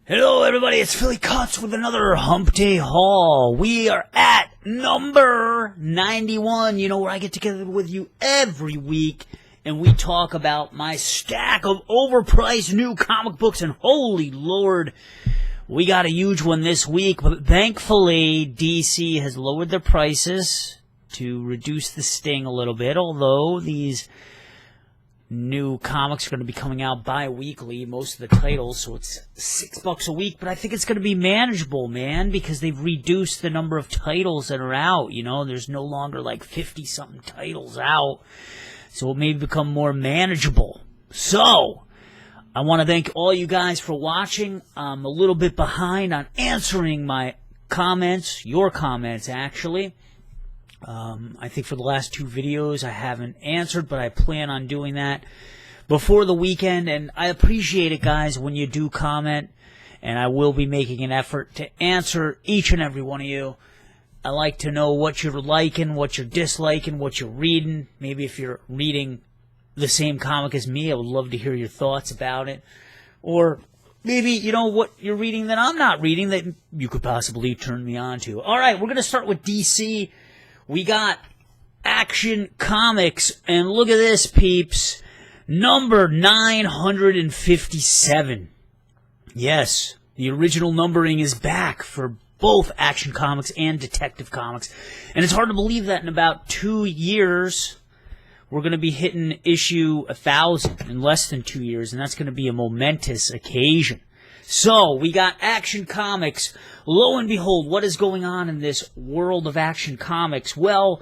Hello everybody, it's Philly Kuts with another Hump Day Haul. We are at number 91, you know, where I get together with you every week and we talk about my stack of overpriced new comic books, and holy lord, we got a huge one this week, but thankfully DC has lowered their prices to reduce the sting a little bit, although these new comics are going to be coming out bi-weekly, most of the titles, so it's $6 a week, but I think it's going to be manageable, man, because they've reduced the number of titles that are out, you know, there's no longer like 50-something titles out, so it may become more manageable. So, I want to thank all you guys for watching. I'm a little bit behind on answering my comments, your comments, actually. I think for the last two videos I haven't answered, but I plan on doing that before the weekend, and I appreciate it, guys, when you do comment, and I will be making an effort to answer each and every one of you. I like to know what you're liking, what you're disliking, what you're reading. Maybe if you're reading the same comic as me, I would love to hear your thoughts about it. Or maybe, you know, what you're reading that I'm not reading that you could possibly turn me on to. Alright, we're going to start with DC. We got Action Comics, and look at this, peeps. Number 957. Yes, the original numbering is back for both Action Comics and Detective Comics. And it's hard to believe that in about 2 years, we're going to be hitting issue 1,000 in less than 2 years, and that's going to be a momentous occasion. So, we got Action Comics. Lo and behold, what is going on in this world of Action Comics? Well,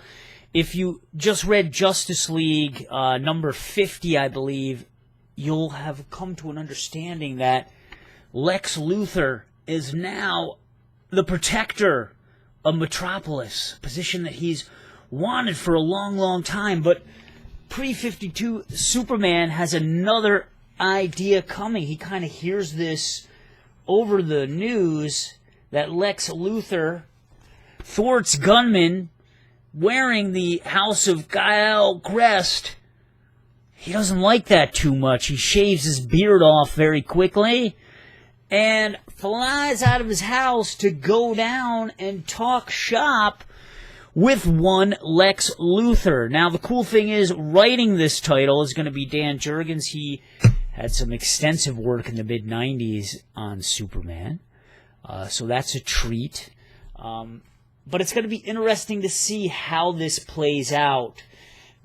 if you just read Justice League number 50, I believe, you'll have come to an understanding that Lex Luthor is now the protector of Metropolis, a position that he's wanted for a long, long time. But pre-52, Superman has another idea coming. He kind of hears this over the news that Lex Luthor thwarts gunmen wearing the House of Gael crest. He doesn't like that too much. He shaves his beard off very quickly and flies out of his house to go down and talk shop with one Lex Luthor. Now, the cool thing is, writing this title is going to be Dan Jurgens. He had some extensive work in the mid-90s on Superman. So that's a treat. But it's going to be interesting to see how this plays out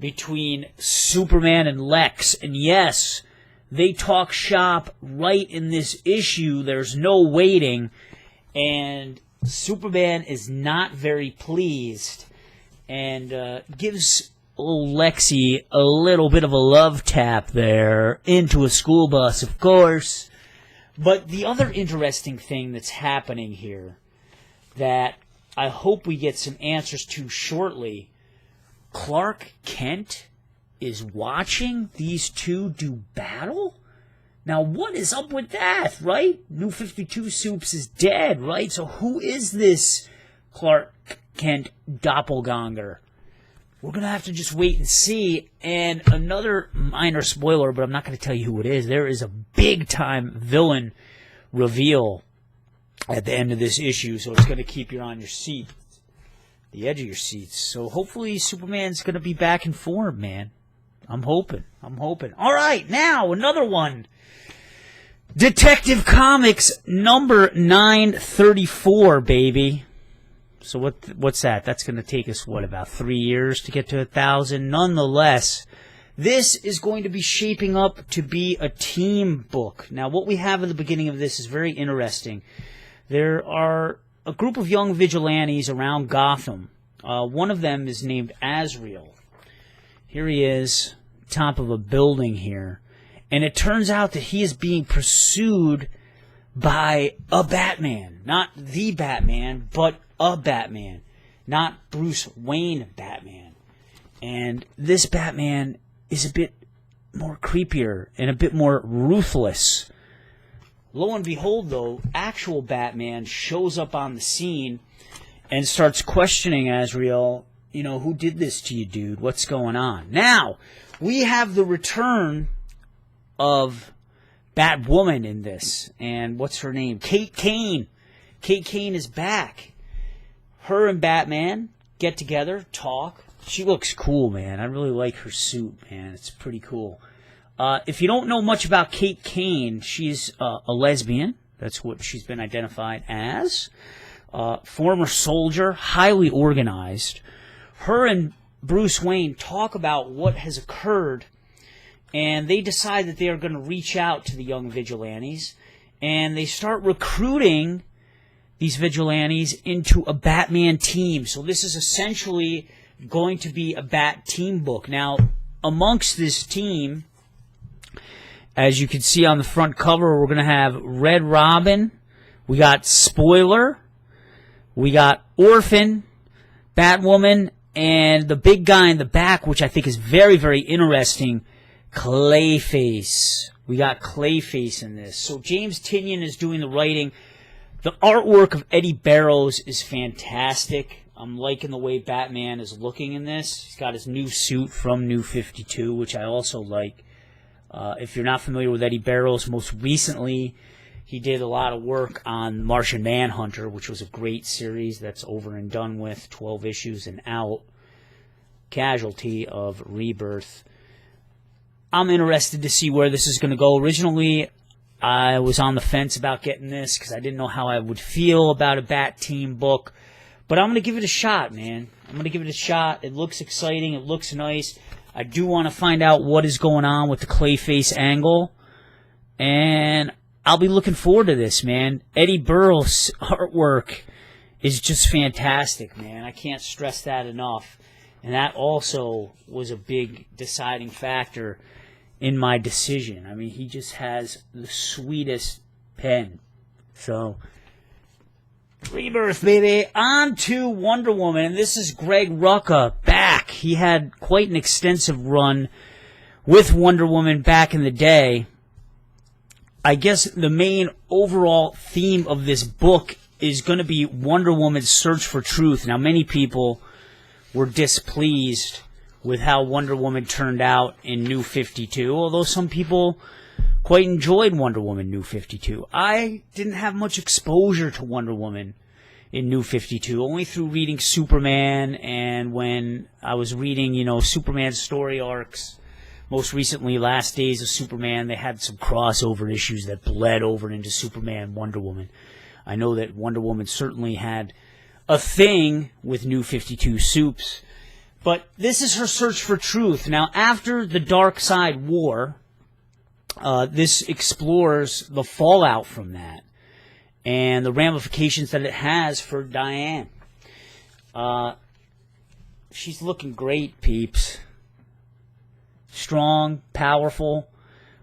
between Superman and Lex. And yes, they talk shop right in this issue. There's no waiting. And Superman is not very pleased and gives old Lexi a little bit of a love tap there into a school bus, of course. But the other interesting thing that's happening here that I hope we get some answers to shortly, Clark Kent is watching these two do battle? Now, what is up with that, right? New 52 Soups is dead, right? So who is this Clark Kent doppelganger? We're going to have to just wait and see. And another minor spoiler, but I'm not going to tell you who it is. There is a big-time villain reveal at the end of this issue, so it's going to keep you on your seat, the edge of your seats. So hopefully Superman's going to be back in form, man. I'm hoping. All right, now another one. Detective Comics number 934, baby. So what's that? That's going to take us, what, about 3 years to get to 1,000? Nonetheless, this is going to be shaping up to be a team book. Now, what we have at the beginning of this is very interesting. There are a group of young vigilantes around Gotham. One of them is named Azrael. Here he is, top of a building here. And it turns out that he is being pursued by a Batman. Not the Batman, but a Batman. Not Bruce Wayne Batman. And this Batman is a bit more creepier and a bit more ruthless. Lo and behold, though, actual Batman shows up on the scene and starts questioning Azrael. You know, who did this to you, dude? What's going on? Now, we have the return of Batwoman in this. And what's her name? Kate Kane. Kate Kane is back. Her and Batman get together, talk. She looks cool, man. I really like her suit, man. It's pretty cool. If you don't know much about Kate Kane, she's a lesbian. That's what she's been identified as. Former soldier, highly organized. Her and Bruce Wayne talk about what has occurred, and they decide that they are going to reach out to the young vigilantes, and they start recruiting these vigilantes into a Batman team. So this is essentially going to be a Bat team book. Now, amongst this team, as you can see on the front cover, we're going to have Red Robin, we got Spoiler, we got Orphan, Batwoman, and the big guy in the back, which I think is very, very interesting, Clayface. We got Clayface in this. So James Tynion is doing the writing. The artwork of Eddie Barrows is fantastic. I'm liking the way Batman is looking in this. He's got his new suit from New 52, which I also like. If you're not familiar with Eddie Barrows, most recently he did a lot of work on Martian Manhunter, which was a great series that's over and done with, 12 issues and out. Casualty of Rebirth. I'm interested to see where this is going to go. Originally, I was on the fence about getting this because I didn't know how I would feel about a Bat Team book. But I'm going to give it a shot, man. I'm going to give it a shot. It looks exciting. It looks nice. I do want to find out what is going on with the Clayface angle. And I'll be looking forward to this, man. Eddie Barrows' artwork is just fantastic, man. I can't stress that enough. And that also was a big deciding factor in my decision. I mean, he just has the sweetest pen. So, Rebirth, baby. On to Wonder Woman. And this is Greg Rucka back. He had quite an extensive run with Wonder Woman back in the day. I guess the main overall theme of this book is going to be Wonder Woman's search for truth. Now, many people were displeased with how Wonder Woman turned out in New 52, although some people quite enjoyed Wonder Woman New 52. I didn't have much exposure to Wonder Woman in New 52, only through reading Superman, and when I was reading, Superman story arcs, most recently Last Days of Superman, they had some crossover issues that bled over into Superman and Wonder Woman. I know that Wonder Woman certainly had a thing with New 52 soups, but this is her search for truth. Now, after the Darkseid War, this explores the fallout from that and the ramifications that it has for Diane. She's looking great, peeps. Strong, powerful,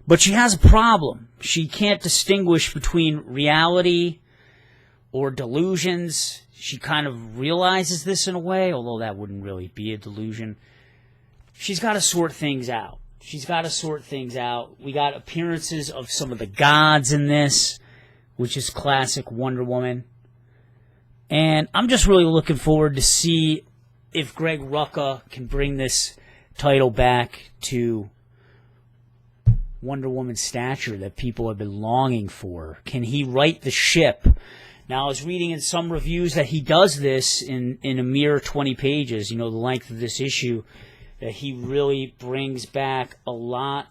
but she has a problem. She can't distinguish between reality or delusions. She kind of realizes this in a way, although that wouldn't really be a delusion. She's got to sort things out. We got appearances of some of the gods in this, which is classic Wonder Woman. And I'm just really looking forward to see if Greg Rucka can bring this title back to Wonder Woman's stature that people have been longing for. Can he right the ship? Now, I was reading in some reviews that he does this in a mere 20 pages, the length of this issue, that he really brings back a lot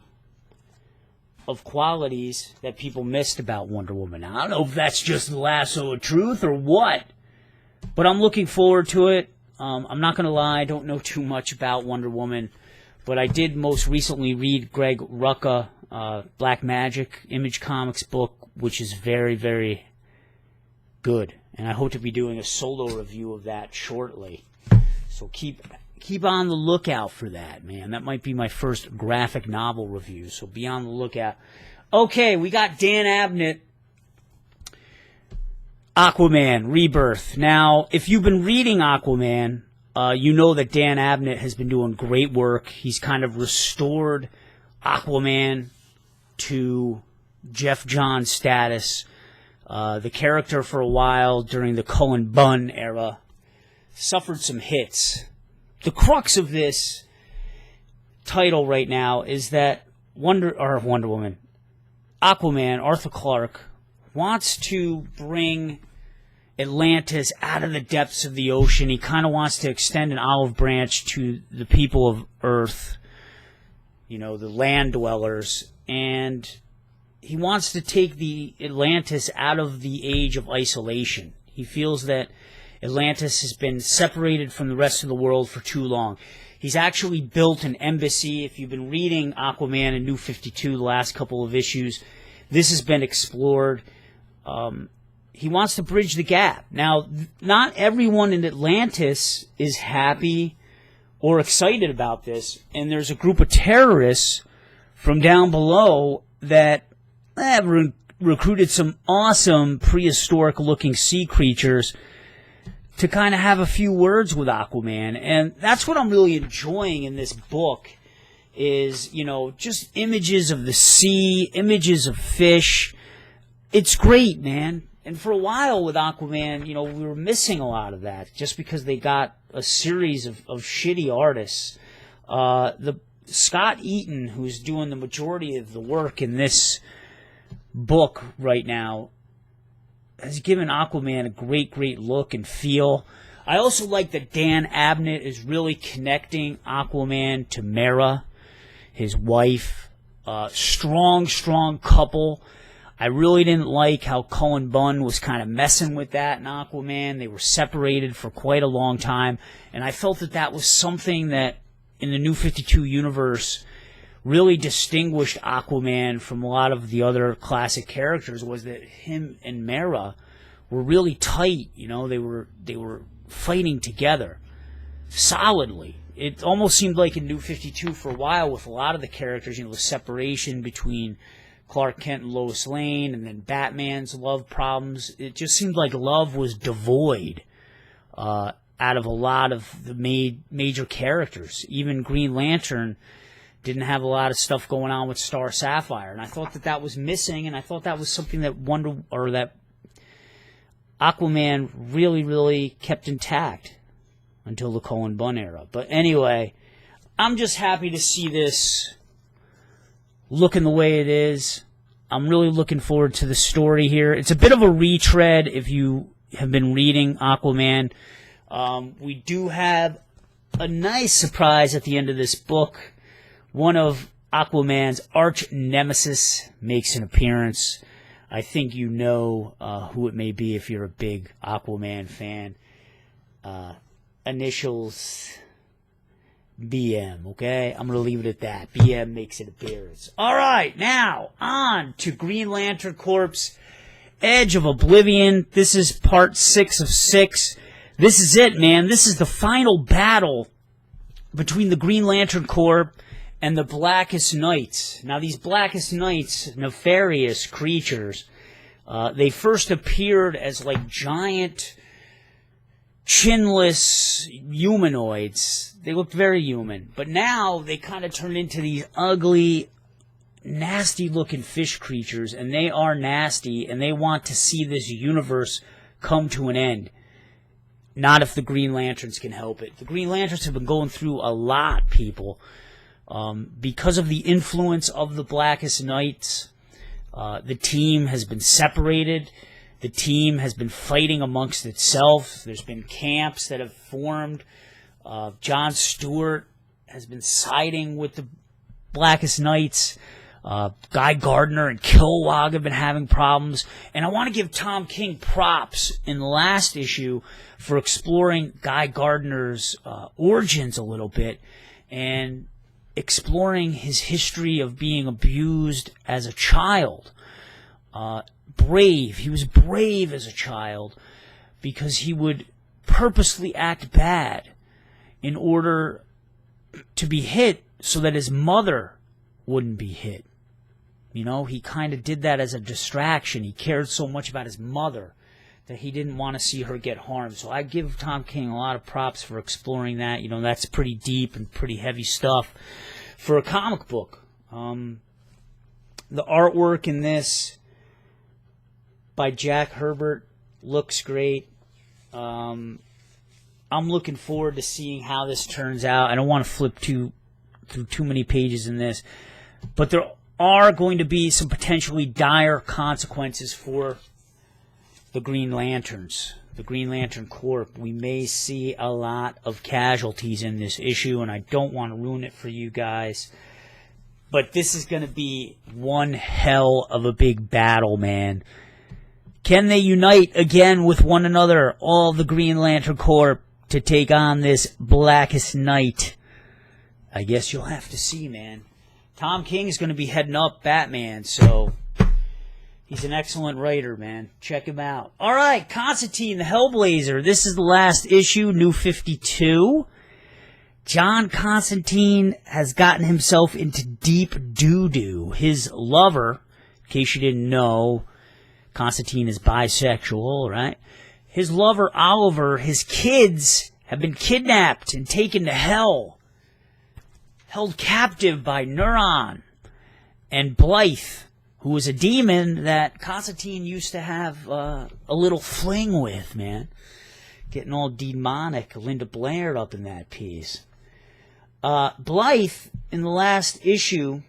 of qualities that people missed about Wonder Woman. Now, I don't know if that's just the lasso of truth or what, but I'm looking forward to it. I'm not going to lie, I don't know too much about Wonder Woman, but I did most recently read Greg Rucka, Black Magic Image Comics book, which is very, very good. And I hope to be doing a solo review of that shortly. So keep on the lookout for that, man. That might be my first graphic novel review, so be on the lookout. Okay, we got Dan Abnett, Aquaman Rebirth. Now, if you've been reading Aquaman, you know that Dan Abnett has been doing great work. He's kind of restored Aquaman to Jeff Johns status. The character for a while during the Cullen Bunn era suffered some hits. The crux of this title right now is that Wonder Woman, Aquaman, Arthur Clarke, wants to bring Atlantis out of the depths of the ocean. He kind of wants to extend an olive branch to the people of Earth, you know, the land dwellers, and he wants to take the Atlantis out of the age of isolation. He feels that Atlantis has been separated from the rest of the world for too long. He's actually built an embassy. If you've been reading Aquaman and New 52, the last couple of issues, this has been explored. He wants to bridge the gap. Now, not everyone in Atlantis is happy or excited about this, and there's a group of terrorists from down below that have recruited some awesome prehistoric-looking sea creatures to kind of have a few words with Aquaman. And that's what I'm really enjoying in this book is, you know, just images of the sea, images of fish. It's great, man. And for a while with Aquaman, you know, we were missing a lot of that just because they got a series of shitty artists. The Scott Eaton, who's doing the majority of the work in this book right now, has given Aquaman a great look and feel. I also like that Dan Abnett is really connecting Aquaman to Mera, his wife. Strong couple. I really didn't like how Cullen Bunn was kind of messing with that in Aquaman. They were separated for quite a long time, and I felt that that was something that in the New 52 universe really distinguished Aquaman from a lot of the other classic characters, was that him and Mera were really tight. You know, they were fighting together solidly. It almost seemed like in New 52 for a while with a lot of the characters, you know, the separation between Clark Kent and Lois Lane, and then Batman's love problems. It just seemed like love was devoid out of a lot of the major characters. Even Green Lantern didn't have a lot of stuff going on with Star Sapphire, and I thought that that was missing, and I thought that was something that that Aquaman really kept intact until the Cullen Bunn era. But anyway, I'm just happy to see this looking the way it is. I'm really looking forward to the story here. It's a bit of a retread if you have been reading Aquaman. We do have a nice surprise at the end of this book. One of Aquaman's arch nemesis makes an appearance. I think you know who it may be if you're a big Aquaman fan. Initials BM, okay? I'm going to leave it at that. BM makes an appearance. All right, now on to Green Lantern Corps, Edge of Oblivion. This is part 6 of 6. This is it, man. This is the final battle between the Green Lantern Corps and the Blackest Knights. Now, these Blackest Knights, nefarious creatures, they first appeared as like giant, chinless humanoids. They looked very human. But now they kind of turned into these ugly, nasty-looking fish creatures, and they are nasty, and they want to see this universe come to an end. Not if the Green Lanterns can help it. The Green Lanterns have been going through a lot, people. Because of the influence of the Blackest Knights, the team has been separated. The team has been fighting amongst itself. There's been camps that have formed. Jon Stewart has been siding with the Blackest Knights. Guy Gardner and Kilowog have been having problems. And I want to give Tom King props in the last issue for exploring Guy Gardner's origins a little bit and exploring his history of being abused as a child. Brave. He was brave as a child because he would purposely act bad in order to be hit so that his mother wouldn't be hit. You know, he kind of did that as a distraction. He cared so much about his mother that he didn't want to see her get harmed. So I give Tom King a lot of props for exploring that. You know, that's pretty deep and pretty heavy stuff for a comic book. The artwork in this by Jack Herbert looks great. I'm looking forward to seeing how this turns out. I don't want to flip through too many pages in this, but are going to be some potentially dire consequences for the Green Lanterns. The Green Lantern Corps. We may see a lot of casualties in this issue, and I don't want to ruin it for you guys. But this is going to be one hell of a big battle, man. Can they unite again with one another, all the Green Lantern Corps, to take on this blackest night? I guess you'll have to see, man. Tom King's going to be heading up Batman, so he's an excellent writer, man. Check him out. All right, Constantine, the Hellblazer. This is the last issue, New 52. John Constantine has gotten himself into deep doo-doo. His lover, in case you didn't know, Constantine is bisexual, right? His lover, Oliver, his kids have been kidnapped and taken to hell, held captive by Neuron and Blythe, who was a demon that Constantine used to have a little fling with, man. Getting all demonic, Linda Blair up in that piece. Blythe, in the last issue,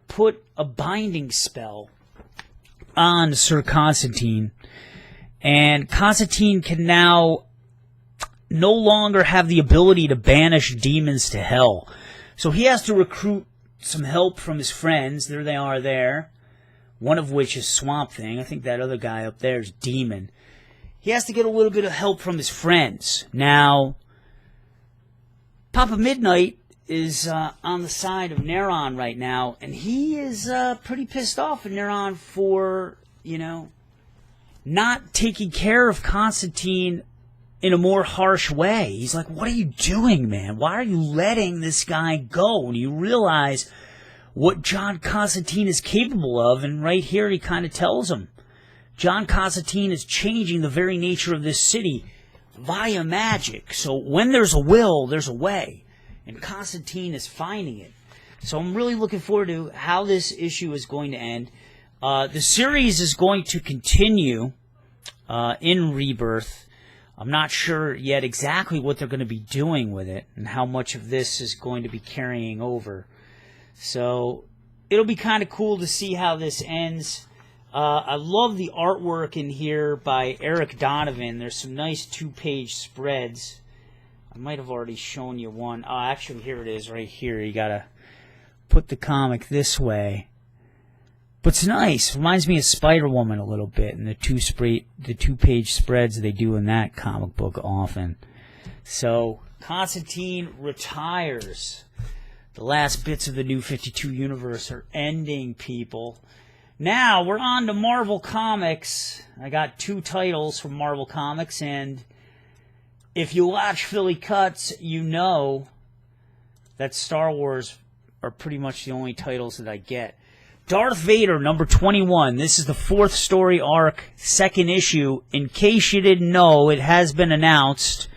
put a binding spell on Sir Constantine, and Constantine can now no longer have the ability to banish demons to hell. So he has to recruit some help from his friends. There they are there. One of which is Swamp Thing. I think that other guy up there is Demon. He has to get a little bit of help from his friends. Now, Papa Midnight is on the side of Neuron right now, and he is pretty pissed off at Neuron for, not taking care of Constantine in a more harsh way. He's like, what are you doing, man? Why are you letting this guy go? And you realize what John Constantine is capable of, and right here he kind of tells him. John Constantine is changing the very nature of this city via magic. So when there's a will, there's a way. And Constantine is finding it. So I'm really looking forward to how this issue is going to end. The series is going to continue in Rebirth. I'm not sure yet exactly what they're going to be doing with it and how much of this is going to be carrying over. So it'll be kind of cool to see how this ends. I love the artwork in here by Eric Donovan. There's some nice 2-page spreads. I might have already shown you one. Oh, actually, here it is right here. You got to put the comic this way. But it's nice. Reminds me of Spider-Woman a little bit, and the 2-page spreads they do in that comic book often. So Constantine retires. The last bits of the New 52 universe are ending, people. Now we're on to Marvel Comics. I got 2 titles from Marvel Comics, and if you watch Philly Cuts, you know that Star Wars are pretty much the only titles that I get. Darth Vader, number 21. This is the 4th story arc, 2nd issue. In case you didn't know, it has been announced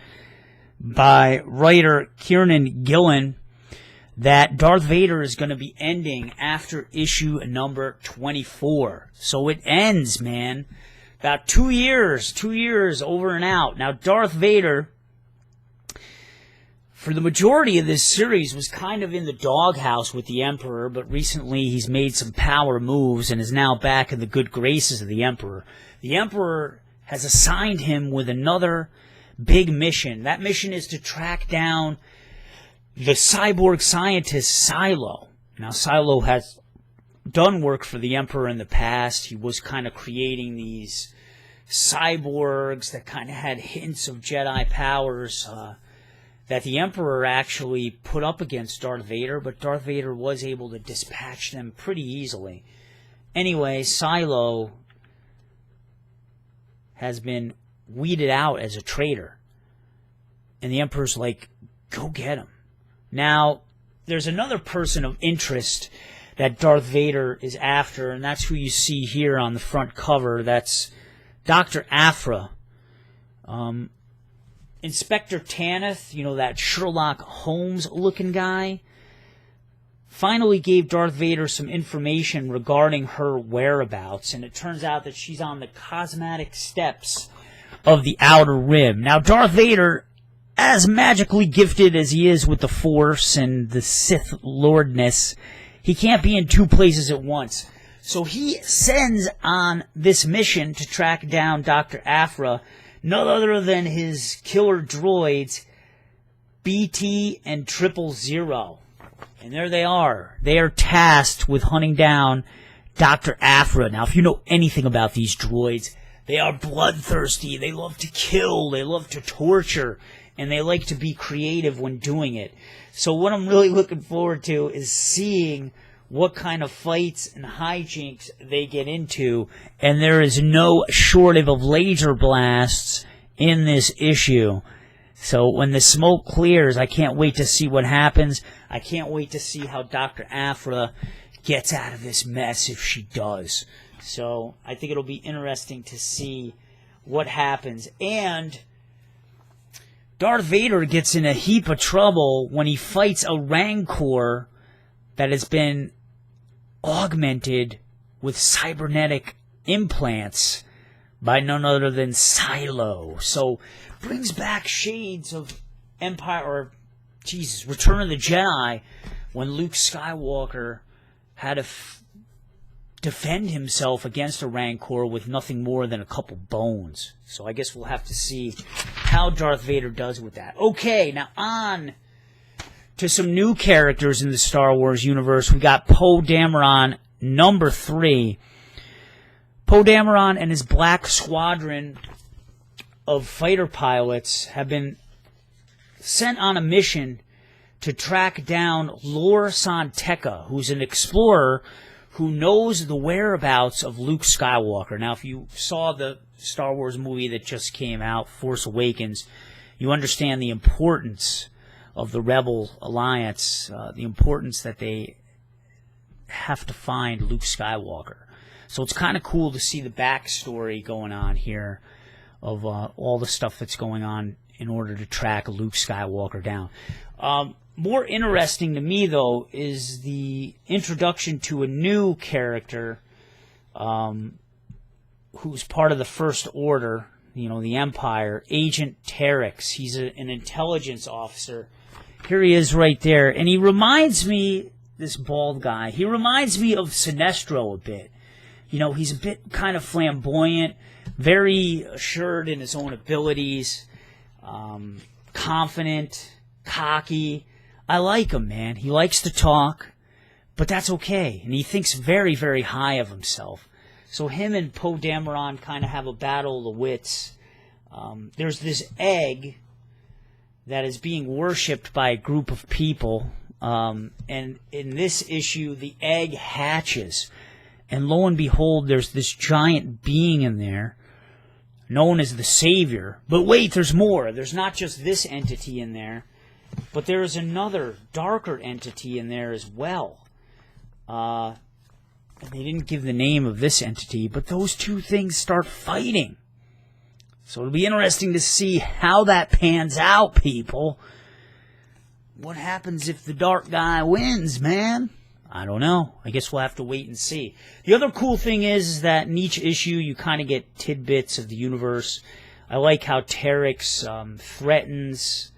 by writer Kieran Gillen that Darth Vader is going to be ending after issue number 24. So it ends, man. About 2 years. 2 years over and out. Now, Darth Vader, for the majority of this series, was kind of in the doghouse with the Emperor, but recently he's made some power moves and is now back in the good graces of the Emperor. The Emperor has assigned him with another big mission. That mission is to track down the cyborg scientist Silo. Now, Silo has done work for the Emperor in the past. He was kind of creating these cyborgs that kind of had hints of Jedi powers, that the Emperor actually put up against Darth Vader, but Darth Vader was able to dispatch them pretty easily. Anyway, Silo has been weeded out as a traitor, and the Emperor's like, go get him. Now, there's another person of interest that Darth Vader is after, and that's who you see here on the front cover. That's Dr. Aphra. Inspector Tanith, that Sherlock Holmes-looking guy, finally gave Darth Vader some information regarding her whereabouts, and it turns out that she's on the cosmetic steps of the Outer Rim. Now, Darth Vader, as magically gifted as he is with the Force and the Sith Lordness, He can't be in two places at once. So he sends on this mission to track down Dr. Aphra, none other than his killer droids, BT and 000. And there they are. They are tasked with hunting down Dr. Aphra. Now, if you know anything about these droids, they are bloodthirsty. They love to kill. They love to torture. And they like to be creative when doing it. So what I'm really looking forward to is seeing what kind of fights and hijinks they get into. And there is no shortage of laser blasts in this issue. So when the smoke clears, I can't wait to see what happens. I can't wait to see how Dr. Aphra gets out of this mess if she does. So I think it'll be interesting to see what happens. And Darth Vader gets in a heap of trouble when he fights a Rancor that has been augmented with cybernetic implants by none other than Silo. So brings back shades of Return of the Jedi, when Luke Skywalker had to defend himself against a Rancor with nothing more than a couple bones. So I guess we'll have to see how Darth Vader does with that. Okay, now on to some new characters in the Star Wars universe. We got Poe Dameron, number 3. Poe Dameron and his Black Squadron of fighter pilots have been sent on a mission to track down Lor San Tekka, who's an explorer who knows the whereabouts of Luke Skywalker. Now, if you saw the Star Wars movie that just came out, Force Awakens, you understand the importance of the Rebel Alliance, the importance that they have to find Luke Skywalker. So it's kind of cool to see the backstory going on here of all the stuff that's going on in order to track Luke Skywalker down. More interesting to me, though, is the introduction to a new character who's part of the First Order, the Empire, Agent Terex. He's an intelligence officer. Here he is right there. And he reminds me, this bald guy, he reminds me of Sinestro a bit. He's a bit kind of flamboyant, very assured in his own abilities, confident, cocky. I like him, man. He likes to talk, but that's okay. And he thinks very, very high of himself. So him and Poe Dameron kind of have a battle of the wits. There's this egg that is being worshipped by a group of people. And in this issue, the egg hatches. And lo and behold, there's this giant being in there, known as the Savior. But wait, there's more. There's not just this entity in there, but there is another, darker entity in there as well. They didn't give the name of this entity, but those two things start fighting. So it'll be interesting to see how that pans out, people. What happens if the dark guy wins, man? I don't know. I guess we'll have to wait and see. The other cool thing is that in each issue you kind of get tidbits of the universe. I like how Terex threatens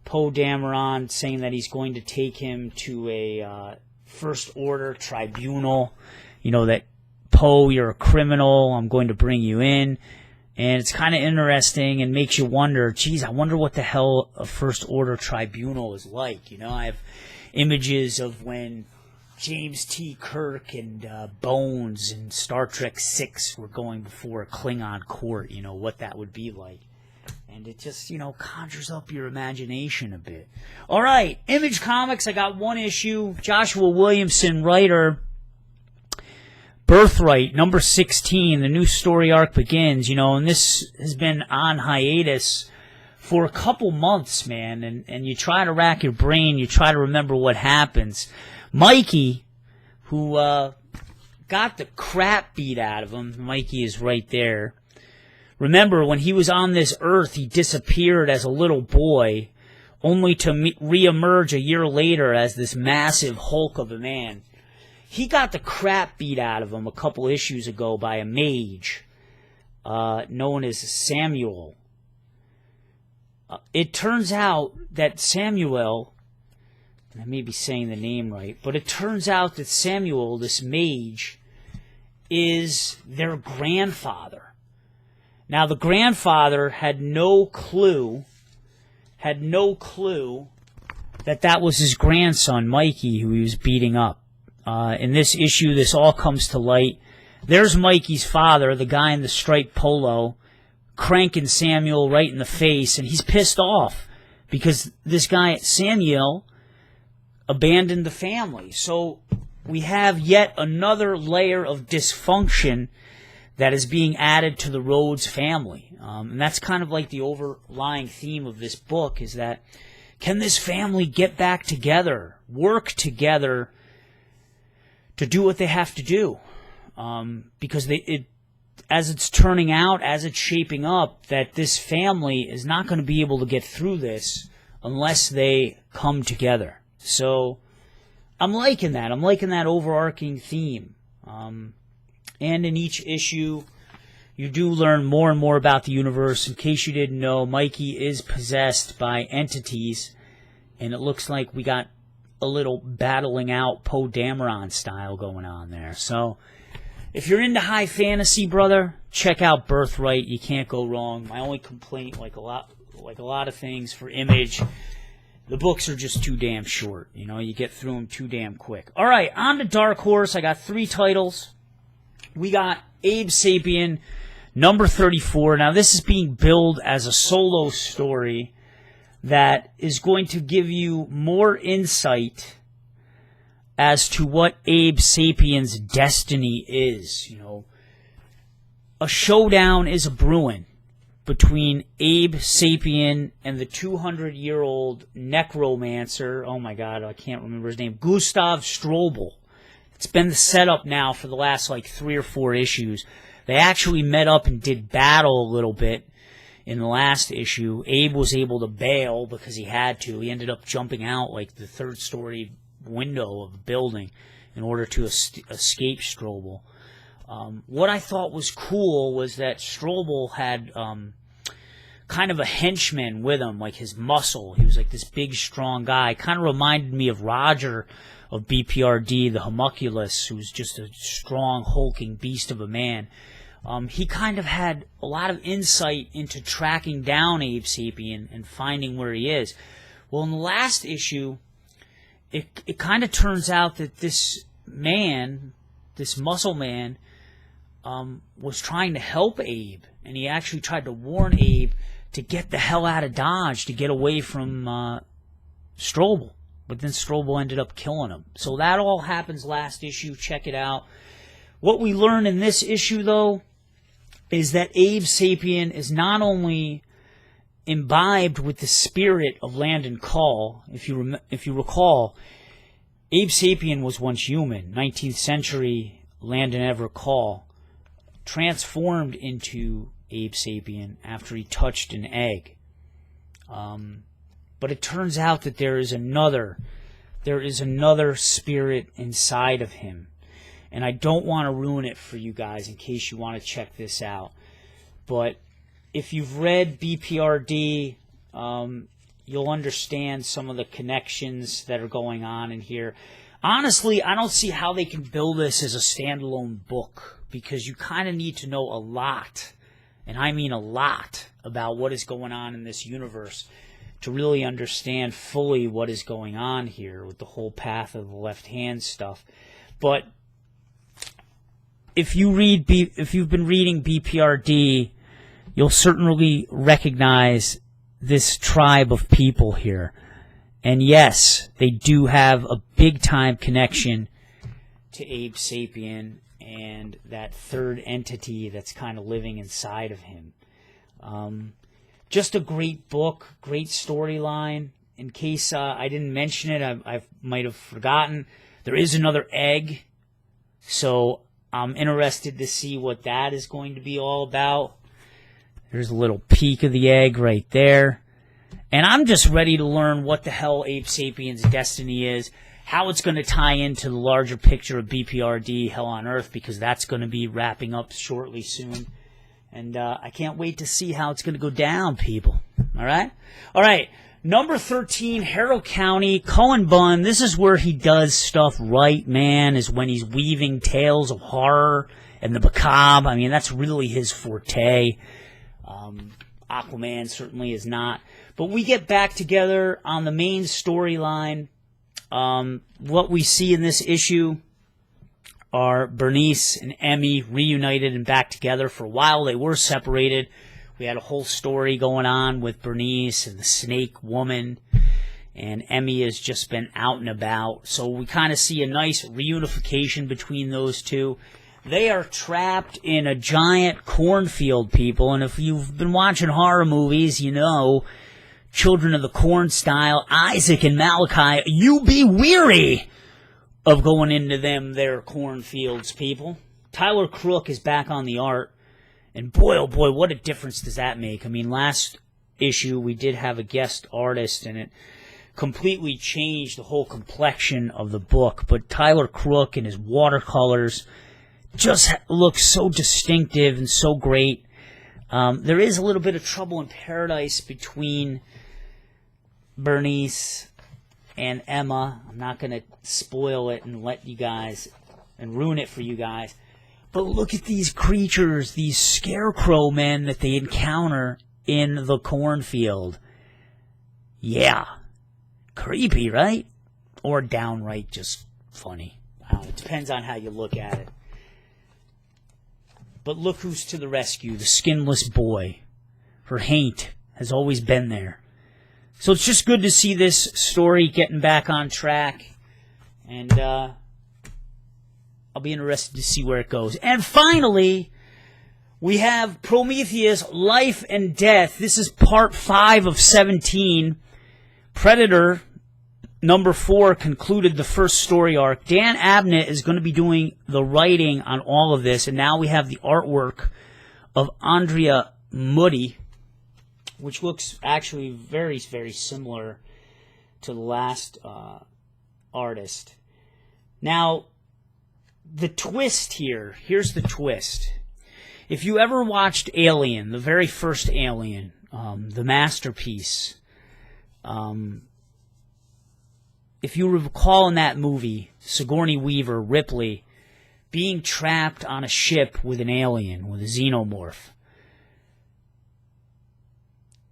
Poe Dameron, saying that he's going to take him to a First Order tribunal. That, Poe, you're a criminal. I'm going to bring you in. And it's kind of interesting and makes you wonder, geez, I wonder what the hell a First Order tribunal is like. I have images of when James T. Kirk and Bones in Star Trek VI were going before a Klingon court, what that would be like. And it just, conjures up your imagination a bit. All right, Image Comics, I got one issue. Joshua Williamson, writer. Birthright, number 16, the new story arc begins, and this has been on hiatus for a couple months, man, and you try to rack your brain, you try to remember what happens. Mikey, who got the crap beat out of him, Mikey is right there. Remember, when he was on this earth, he disappeared as a little boy, only to reemerge a year later as this massive hulk of a man. He got the crap beat out of him a couple issues ago by a mage known as Samuel. It turns out that Samuel, I may be saying the name right, but it turns out that Samuel, this mage, is their grandfather. Now, the grandfather had no clue that that was his grandson, Mikey, who he was beating up. In this issue, this all comes to light. There's Mikey's father, the guy in the striped polo, cranking Samuel right in the face, and he's pissed off because this guy, Samuel, abandoned the family. So we have yet another layer of dysfunction that is being added to the Rhodes family. And that's kind of like the overlying theme of this book, is that can this family get back together, work together to do what they have to do? Because as it's turning out, as it's shaping up, that this family is not going to be able to get through this unless they come together. So I'm liking that. I'm liking that overarching theme. And in each issue, you do learn more and more about the universe. In case you didn't know, Mikey is possessed by entities, and it looks like we got a little battling out Poe Dameron style going on there. So if you're into high fantasy, brother, check out Birthright. You can't go wrong. My only complaint, like a lot of things for Image, the books are just too damn short. You know, you get through them too damn quick. All right, on to Dark Horse. I got 3 titles. We got Abe Sapien, number 34. Now, this is being billed as a solo story that is going to give you more insight as to what Abe Sapien's destiny is. You know, a showdown is a brewing between Abe Sapien and the 200-year-old necromancer. Oh my God, I can't remember his name. Gustav Strobel. It's been the setup now for the last like 3 or 4 issues. They actually met up and did battle a little bit in the last issue. Abe was able to bail because he had to. He ended up jumping out like the 3rd-story window of a building in order to escape Strobel. What I thought was cool was that Strobel had kind of a henchman with him, like his muscle. He was like this big, strong guy. Kind of reminded me of Roger of BPRD, the homunculus, who's just a strong, hulking beast of a man. He kind of had a lot of insight into tracking down Abe Sapien and finding where he is. Well, in the last issue, it kind of turns out that this man, this muscle man, was trying to help Abe, and he actually tried to warn Abe to get the hell out of Dodge, to get away from Strobel. But then Strobel ended up killing him. So that all happens last issue. Check it out. What we learn in this issue, though, is that Abe Sapien is not only imbibed with the spirit of Landon Call. If you recall, Abe Sapien was once human. 19th century Landon Everett Call transformed into Abe Sapien after he touched an egg. But it turns out that there is another spirit inside of him. And I don't want to ruin it for you guys in case you want to check this out. But if you've read BPRD, you'll understand some of the connections that are going on in here. Honestly, I don't see how they can build this as a standalone book, because you kind of need to know a lot, and I mean a lot, about what is going on in this universe to really understand fully what is going on here with the whole Path of the Left Hand stuff. But if you've been reading BPRD, you'll certainly recognize this tribe of people here. And yes, they do have a big-time connection to Abe Sapien and that third entity that's kind of living inside of him. Just a great book, great storyline. In case I didn't mention it, I might have forgotten, there is another egg, so I'm interested to see what that is going to be all about. There's a little peek of the egg right there. And I'm just ready to learn what the hell Abe Sapien's destiny is, how it's going to tie into the larger picture of BPRD, Hell on Earth, because that's going to be wrapping up shortly soon. And I can't wait to see how it's going to go down, people. All right? All right. Number 13, Harrow County, Cullen Bunn. This is where he does stuff right, man, is when he's weaving tales of horror and the macabre. I mean, that's really his forte. Aquaman certainly is not. But we get back together on the main storyline. What we see in this issue are Bernice and Emmy reunited and back together. For a while, they were separated. We had a whole story going on with Bernice and the snake woman, and Emmy has just been out and about. So we kind of see a nice reunification between those two. They are trapped in a giant cornfield, people, and if you've been watching horror movies, you know, Children of the Corn style, Isaac and Malachi, you be weary of going into their cornfields, people. Tyler Crook is back on the art. And boy, oh boy, what a difference does that make? I mean, last issue we did have a guest artist, and it completely changed the whole complexion of the book. But Tyler Crook and his watercolors just look so distinctive and so great. There is a little bit of trouble in paradise between Bernice and Emma. I'm not going to spoil it and let you guys, and ruin it for you guys. But look at these creatures, these scarecrow men that they encounter in the cornfield. Yeah. Creepy, right? Or downright just funny. It depends on how you look at it. But look who's to the rescue, the skinless boy. Her haint has always been there. So it's just good to see this story getting back on track. And, I'll be interested to see where it goes. And finally, we have Prometheus, Life and Death. This is part 5 of 17. Predator, number 4, concluded the first story arc. Dan Abnett is going to be doing the writing on all of this. And now we have the artwork of Andrea Mutti, which looks actually very, very similar to the last artist. Now, the twist here's the twist. If you ever watched Alien, the very first Alien, the masterpiece, if you recall in that movie, Sigourney Weaver, Ripley, being trapped on a ship with an alien, with a xenomorph,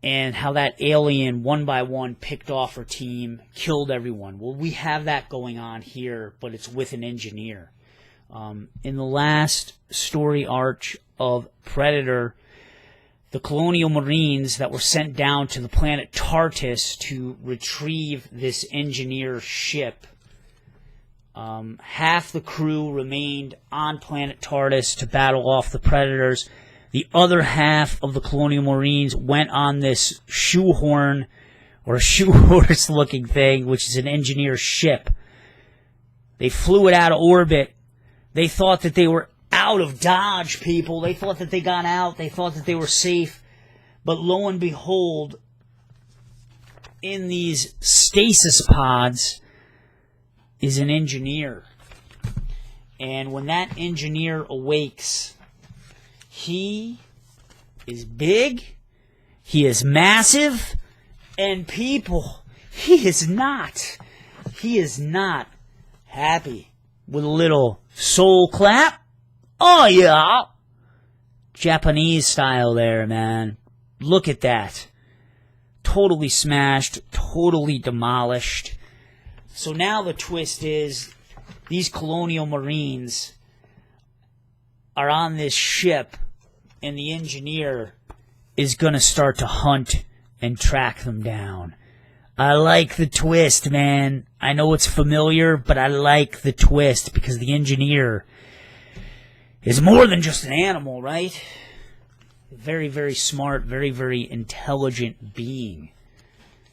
and how that alien, one by one, picked off her team, killed everyone. Well, we have that going on here, but it's with an engineer. In the last story arc of Predator, the Colonial Marines that were sent down to the planet Tartus to retrieve this engineer ship, half the crew remained on planet Tartus to battle off the Predators. The other half of the Colonial Marines went on this shoehorn or shoehorse looking thing, which is an engineer ship. They flew it out of orbit. They thought that they were out of Dodge, people. They thought that they got out. They thought that they were safe. But lo and behold, in these stasis pods is an engineer. And when that engineer awakes, he is big, he is massive, and people, he is not happy with a little soul clap. Oh yeah, Japanese style there, man. Look at that. Totally smashed, totally demolished. So now the twist is these Colonial Marines are on this ship, and the engineer is going to start to hunt and track them down. I like the twist, man. I know it's familiar, but I like the twist because the engineer is more than just an animal, right? Very, very smart, very, very intelligent being.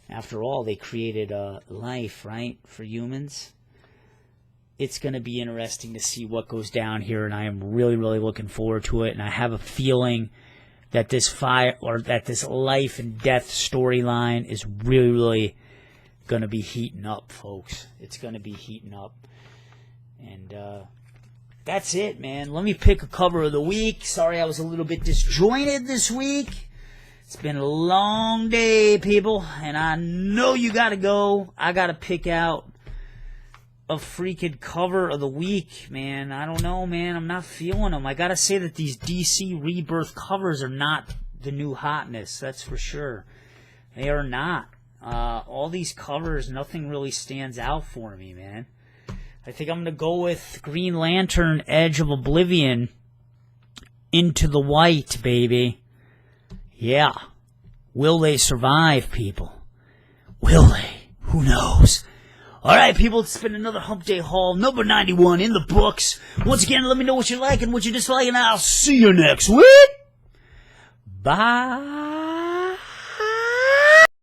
After all, they created life, right, for humans. It's going to be interesting to see what goes down here, and I am really, really looking forward to it. And I have a feeling that this life and death storyline is really, really going to be heating up, folks. It's going to be heating up. And that's it, man. Let me pick a cover of the week. Sorry I was a little bit disjointed this week. It's been a long day, people, and I know you gotta go. I gotta pick out a freaking cover of the week, man. I don't know, man. I'm not feeling them. I gotta say that these DC Rebirth covers are not the new hotness. That's for sure. They are not. All these covers, nothing really stands out for me, man. I think I'm gonna go with Green Lantern, Edge of Oblivion, Into the White, baby. Yeah. Will they survive, people? Will they? Who knows? Alright, people, it's been another Hump Day Haul, number 91 in the books. Once again, let me know what you like and what you dislike, and I'll see you next week. Bye.